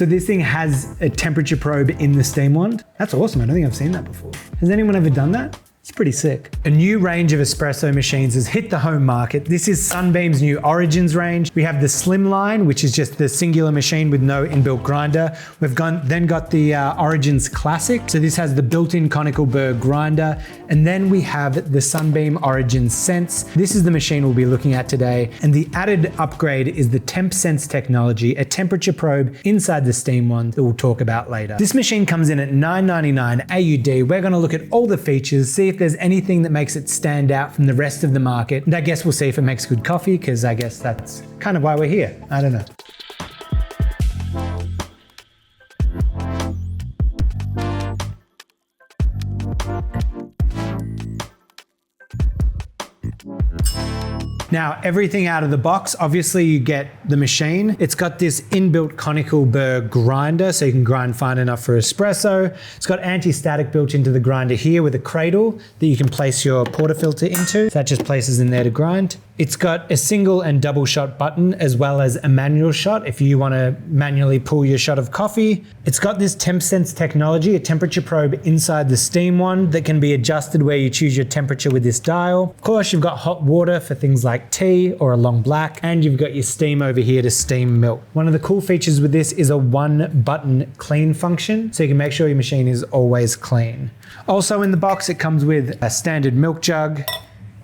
So this thing has a temperature probe in the steam wand. That's awesome. I don't think I've seen that before. Has anyone ever done that? It's pretty sick. A new range of espresso machines has hit the home market. This is Sunbeam's new Origins range. We have the Slim line, which is just the singular machine with no inbuilt grinder. We've then got the Origins Classic. So this has the built-in conical burr grinder. And then we have the Sunbeam Origins Sense. This is the machine we'll be looking at today. And the added upgrade is the TempSense technology, a temperature probe inside the steam wand that we'll talk about later. This machine comes in at $9.99 AUD. We're gonna look at all the features, see if there's anything that makes it stand out from the rest of the market. And I guess we'll see if it makes good coffee, because I guess that's kind of why we're here. I don't know. Now, everything out of the box, obviously you get the machine. It's got this inbuilt conical burr grinder, so you can grind fine enough for espresso. It's got anti-static built into the grinder here with a cradle that you can place your portafilter into. That just places in there to grind. It's got a single and double shot button, as well as a manual shot if you want to manually pull your shot of coffee. It's got this TempSense technology, a temperature probe inside the steam wand that can be adjusted where you choose your temperature with this dial. Of course, you've got hot water for things like tea or a long black, and you've got your steam over here to steam milk. One of the cool features with this is a one button clean function, so you can make sure your machine is always clean. Also in the box, it comes with a standard milk jug.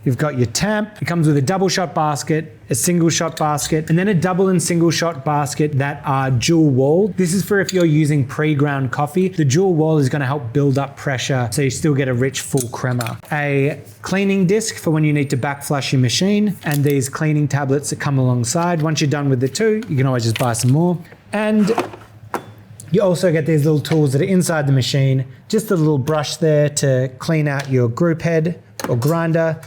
You've got your tamp. It comes with a double shot basket, a single shot basket, and then a double and single shot basket that are dual walled. This is for if you're using pre-ground coffee. The dual wall is gonna help build up pressure so you still get a rich full crema. A cleaning disc for when you need to backflush your machine, and these cleaning tablets that come alongside. Once you're done with the two, you can always just buy some more. And you also get these little tools that are inside the machine. Just a little brush there to clean out your group head or grinder,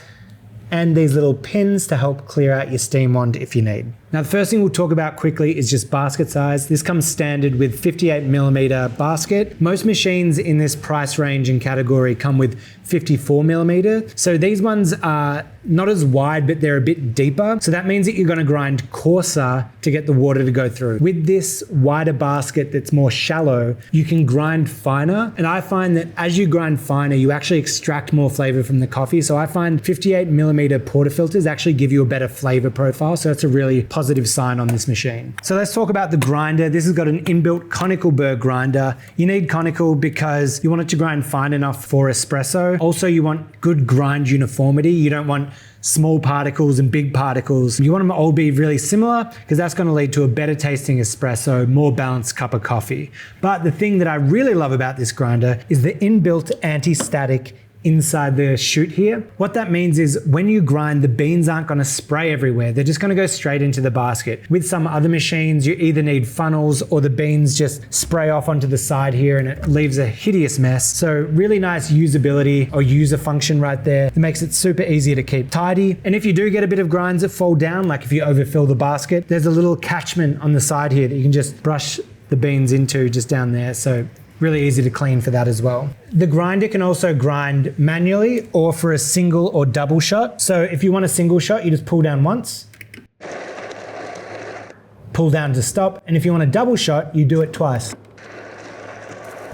and these little pins to help clear out your steam wand if you need. Now, the first thing we'll talk about quickly is just basket size. This comes standard with 58mm basket. Most machines in this price range and category come with 54mm. So these ones are not as wide, but they're a bit deeper. So that means that you're gonna grind coarser to get the water to go through. With this wider basket that's more shallow, you can grind finer. And I find that as you grind finer, you actually extract more flavor from the coffee. So I find 58mm portafilters actually give you a better flavor profile. So that's a really positive sign on this machine. So let's talk about the grinder. This has got an inbuilt conical burr grinder. You need conical because you want it to grind fine enough for espresso. Also, you want good grind uniformity. You don't want small particles and big particles. You want them all be really similar, because that's going to lead to a better tasting espresso, more balanced cup of coffee. But the thing that I really love about this grinder is the inbuilt anti-static inside the chute here. What that means is when you grind, the beans aren't going to spray everywhere. They're just going to go straight into the basket. With some other machines, you either need funnels or the beans just spray off onto the side here and it leaves a hideous mess. So really nice usability or user function right there. It makes it super easy to keep tidy. And if you do get a bit of grinds that fall down, like if you overfill the basket, there's a little catchment on the side here that you can just brush the beans into just down there. So really easy to clean for that as well. The grinder can also grind manually or for a single or double shot. So if you want a single shot, you just pull down once, pull down to stop. And if you want a double shot, you do it twice.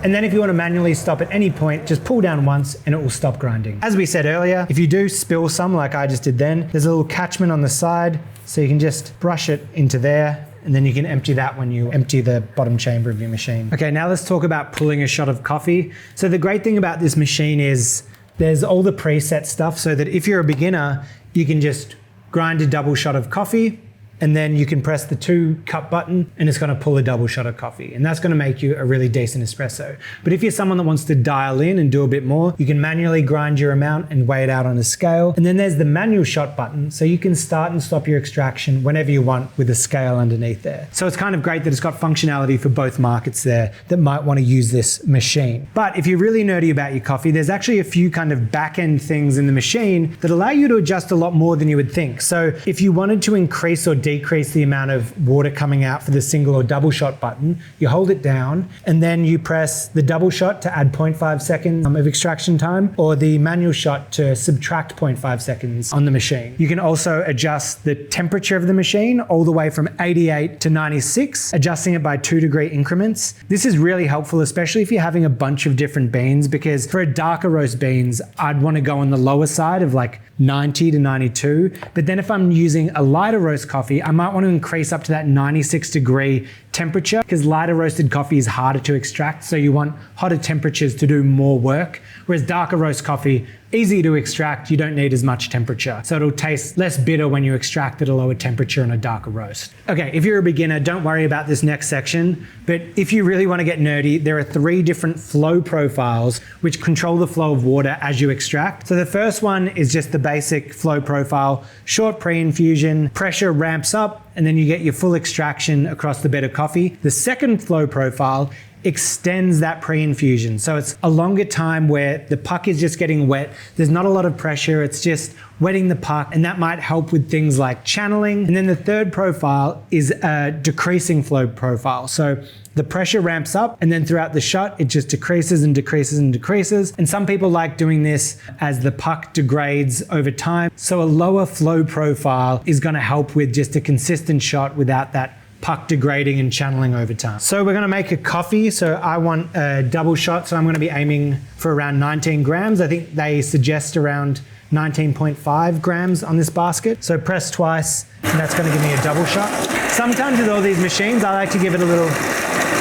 And then if you want to manually stop at any point, just pull down once and it will stop grinding. As we said earlier, if you do spill some like I just did then, there's a little catchment on the side, so you can just brush it into there, and then you can empty that when you empty the bottom chamber of your machine. Okay, now let's talk about pulling a shot of coffee. So the great thing about this machine is there's all the preset stuff, so that if you're a beginner, you can just grind a double shot of coffee, and then you can press the 2 cup button and it's gonna pull a double shot of coffee. And that's gonna make you a really decent espresso. But if you're someone that wants to dial in and do a bit more, you can manually grind your amount and weigh it out on a scale. And then there's the manual shot button, so you can start and stop your extraction whenever you want with a scale underneath there. So it's kind of great that it's got functionality for both markets there that might wanna use this machine. But if you're really nerdy about your coffee, there's actually a few kind of back-end things in the machine that allow you to adjust a lot more than you would think. So if you wanted to increase or decrease the amount of water coming out for the single or double shot button. You hold it down and then you press the double shot to add 0.5 seconds of extraction time, or the manual shot to subtract 0.5 seconds on the machine. You can also adjust the temperature of the machine all the way from 88 to 96, adjusting it by 2-degree increments. This is really helpful, especially if you're having a bunch of different beans, because for a darker roast beans, I'd want to go on the lower side of like 90 to 92. But then if I'm using a lighter roast coffee, I might want to increase up to that 96-degree temperature, because lighter roasted coffee is harder to extract. So you want hotter temperatures to do more work. Whereas darker roast coffee, easy to extract, you don't need as much temperature. So it'll taste less bitter when you extract at a lower temperature in a darker roast. Okay, if you're a beginner, don't worry about this next section. But if you really want to get nerdy, there are 3 different flow profiles which control the flow of water as you extract. So the first one is just the basic flow profile, short pre-infusion, pressure ramps up, and then you get your full extraction across the bed of coffee. The second flow profile extends that pre-infusion. So it's a longer time where the puck is just getting wet. There's not a lot of pressure. It's just wetting the puck, and that might help with things like channeling. And then the third profile is a decreasing flow profile. So the pressure ramps up, and then throughout the shot, it just decreases and decreases and decreases. And some people like doing this as the puck degrades over time. So a lower flow profile is going to help with just a consistent shot without that puck degrading and channeling over time. So we're going to make a coffee. So I want a double shot. So I'm going to be aiming for around 19 grams. I think they suggest around 19.5 grams on this basket. So press twice, and that's going to give me a double shot. Sometimes with all these machines, I like to give it a little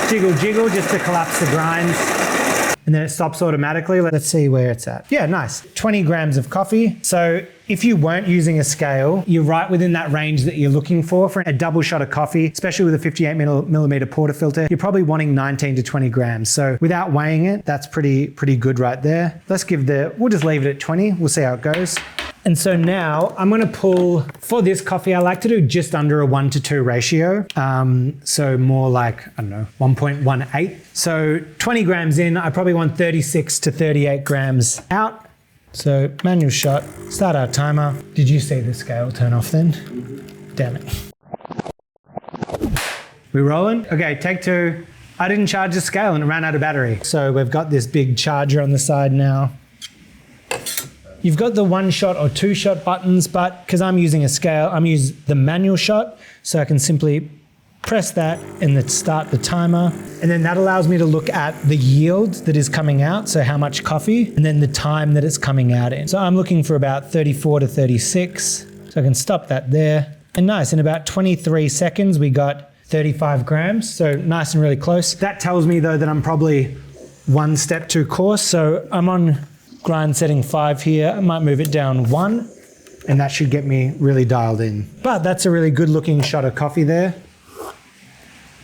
jiggle just to collapse the grinds. And then it stops automatically. Let's see where it's at. Yeah, nice. 20 grams of coffee. So if you weren't using a scale, you're right within that range that you're looking for a double shot of coffee, especially with a 58 millimeter portafilter. You're probably wanting 19 to 20 grams. So without weighing it, that's pretty good right there. We'll just leave it at 20. We'll see how it goes. And so now I'm going to pull, for this coffee, I like to do just under a 1:2 ratio. So more like, I don't know, 1.18. So 20 grams in, I probably want 36 to 38 grams out. So manual shot, start our timer. Did you see the scale turn off then? Damn it. We rolling? Okay, take 2. I didn't charge the scale and it ran out of battery. So we've got this big charger on the side now. You've got the 1-shot or 2-shot buttons, but because I'm using a scale, I'm using the manual shot. So I can simply press that and then start the timer. And then that allows me to look at the yield that is coming out. So how much coffee, and then the time that it's coming out in. So I'm looking for about 34 to 36. So I can stop that there. And nice, in about 23 seconds, we got 35 grams. So nice and really close. That tells me though that I'm probably 1 step too coarse. So I'm on grind setting 5 here. I might move it down 1, and that should get me really dialed in. But that's a really good looking shot of coffee there.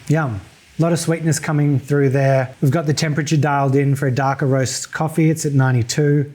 Yum. A lot of sweetness coming through there. We've got the temperature dialed in for a darker roast coffee. It's at 92.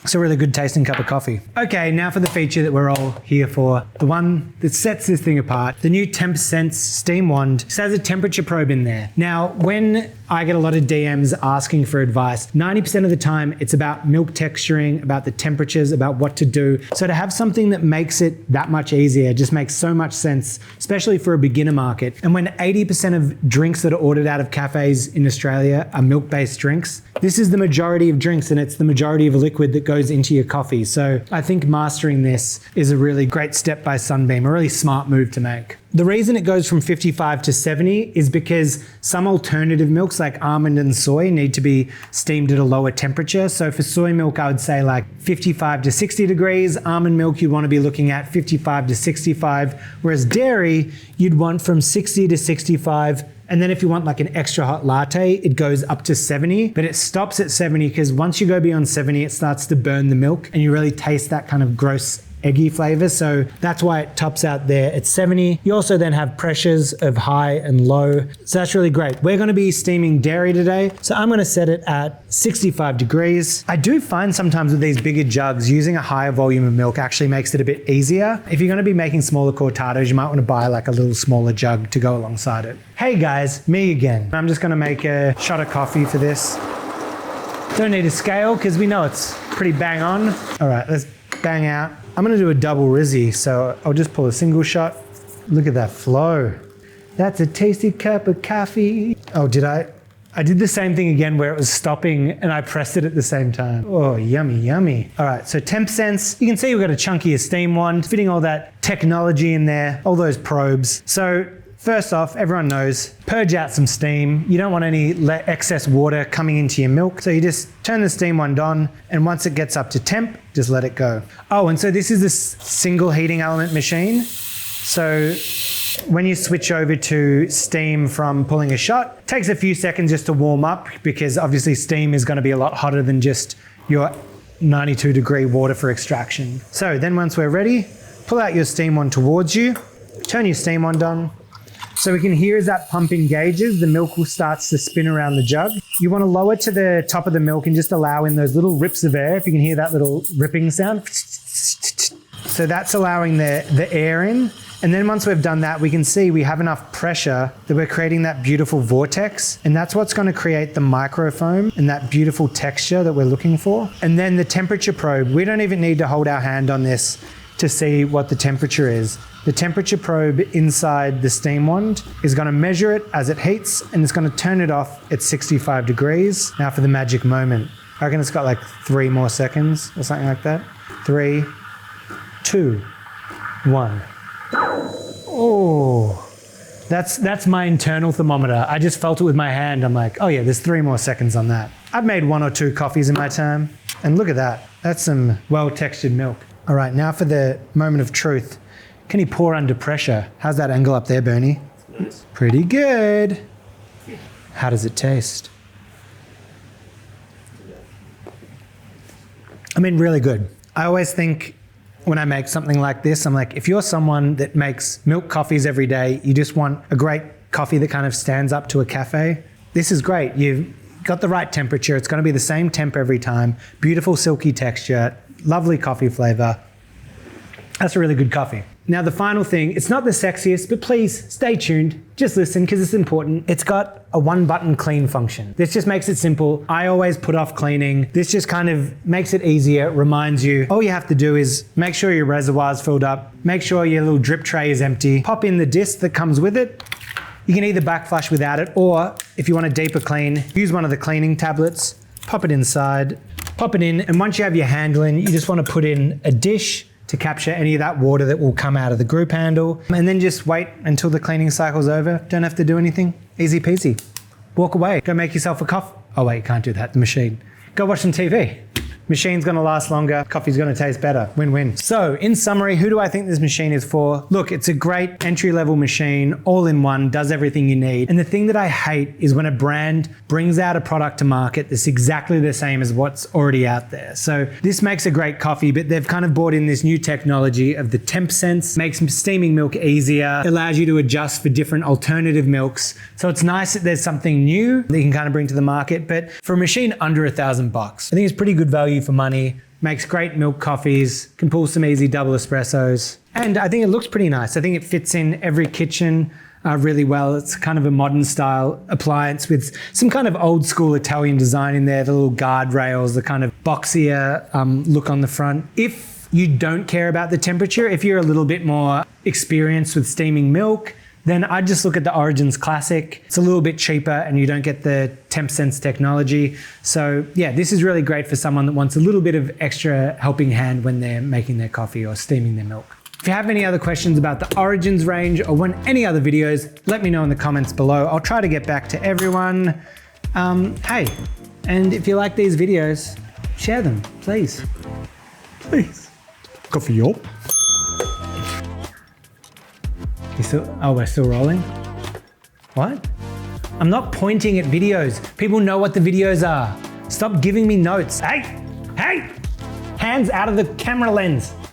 It's a really good tasting cup of coffee. Okay, now for the feature that we're all here for. The one that sets this thing apart. The new TempSense steam wand. This has a temperature probe in there. Now, when I get a lot of DMs asking for advice, 90% of the time it's about milk texturing, about the temperatures, about what to do. So to have something that makes it that much easier just makes so much sense, especially for a beginner market. And when 80% of drinks that are ordered out of cafes in Australia are milk-based drinks, this is the majority of drinks, and it's the majority of a liquid that goes into your coffee. So I think mastering this is a really great step by Sunbeam, a really smart move to make. The reason it goes from 55 to 70 is because some alternative milks like almond and soy need to be steamed at a lower temperature. So for soy milk, I would say like 55 to 60 degrees. Almond milk, you'd want to be looking at 55 to 65. Whereas dairy, you'd want from 60 to 65. And then if you want like an extra hot latte, it goes up to 70, but it stops at 70 because once you go beyond 70, it starts to burn the milk and you really taste that kind of gross eggy flavor. So that's why it tops out there at 70. You also then have pressures of high and low. So that's really great. We're going to be steaming dairy today. So I'm going to set it at 65 degrees. I do find sometimes with these bigger jugs, using a higher volume of milk actually makes it a bit easier. If you're going to be making smaller cortados, you might want to buy like a little smaller jug to go alongside it. Hey guys, me again. I'm just going to make a shot of coffee for this. Don't need a scale because we know it's pretty bang on. All right, let's bang out. I'm going to do a double Rizzy, so I'll just pull a single shot. Look at that flow. That's a tasty cup of coffee. Oh, I did the same thing again where it was stopping and I pressed it at the same time. Oh, yummy, yummy. All right, so TempSense, you can see we've got a chunkier steam wand, fitting all that technology in there, all those probes. So first off, everyone knows, purge out some steam. You don't want any excess water coming into your milk. So you just turn the steam wand on, and once it gets up to temp, just let it go. Oh, and so this is this single heating element machine. So when you switch over to steam from pulling a shot, it takes a few seconds just to warm up, because obviously steam is going to be a lot hotter than just your 92-degree water for extraction. So then once we're ready, pull out your steam wand towards you, turn your steam wand on. So we can hear as that pump engages, the milk will start to spin around the jug. You want to lower to the top of the milk and just allow in those little rips of air, if you can hear that little ripping sound. So that's allowing the air in. And then once we've done that, we can see we have enough pressure that we're creating that beautiful vortex. And that's what's going to create the microfoam and that beautiful texture that we're looking for. And then the temperature probe, we don't even need to hold our hand on this to see what the temperature is. The temperature probe inside the steam wand is going to measure it as it heats, and it's going to turn it off at 65 degrees. Now for the magic moment. I reckon it's got like 3 more seconds or something like that. 3, 2, 1. Oh, that's my internal thermometer. I just felt it with my hand. I'm like, oh yeah, there's 3 more seconds on that. I've made 1 or 2 coffees in my time, and look at that. That's some well-textured milk. All right, now for the moment of truth. Can you pour under pressure? How's that angle up there, Bernie? Pretty good. How does it taste? I mean, really good. I always think when I make something like this, I'm like, if you're someone that makes milk coffees every day, you just want a great coffee that kind of stands up to a cafe, this is great. You've got the right temperature. It's going to be the same temp every time. Beautiful silky texture, lovely coffee flavor. That's a really good coffee. Now the final thing, it's not the sexiest, but please stay tuned. Just listen, because it's important. It's got a 1-button clean function. This just makes it simple. I always put off cleaning. This just kind of makes it easier, reminds you. All you have to do is make sure your reservoir's filled up, make sure your little drip tray is empty, pop in the disc that comes with it. You can either backflush without it, or if you want a deeper clean, use one of the cleaning tablets, pop it inside, pop it in, and once you have your handle in, you just want to put in a dish to capture any of that water that will come out of the group handle, and then just wait until the cleaning cycle's over. Don't have to do anything. Easy peasy. Walk away. Go make yourself a coffee. Oh wait, you can't do that, the machine. Go watch some TV. Machine's gonna last longer, coffee's gonna taste better. Win-win. So in summary, who do I think this machine is for? Look, it's a great entry-level machine, all in one, does everything you need. And the thing that I hate is when a brand brings out a product to market that's exactly the same as what's already out there. So this makes a great coffee, but they've kind of brought in this new technology of the TempSense, makes steaming milk easier, allows you to adjust for different alternative milks. So it's nice that there's something new that you can kind of bring to the market, but for a machine under $1,000, I think it's pretty good value for money, makes great milk coffees, can pull some easy double espressos. And I think it looks pretty nice. I think it fits in every kitchen really well. It's kind of a modern style appliance with some kind of old school Italian design in there, the little guardrails, the kind of boxier look on the front. If you don't care about the temperature, if you're a little bit more experienced with steaming milk, then I'd just look at the Origins Classic. It's a little bit cheaper and you don't get the TempSense technology. So yeah, this is really great for someone that wants a little bit of extra helping hand when they're making their coffee or steaming their milk. If you have any other questions about the Origins range or want any other videos, let me know in the comments below. I'll try to get back to everyone. Hey, and if you like these videos, share them, please. Please. Coffee up. We're still rolling? What? I'm not pointing at videos. People know what the videos are. Stop giving me notes. Hey, hands out of the camera lens.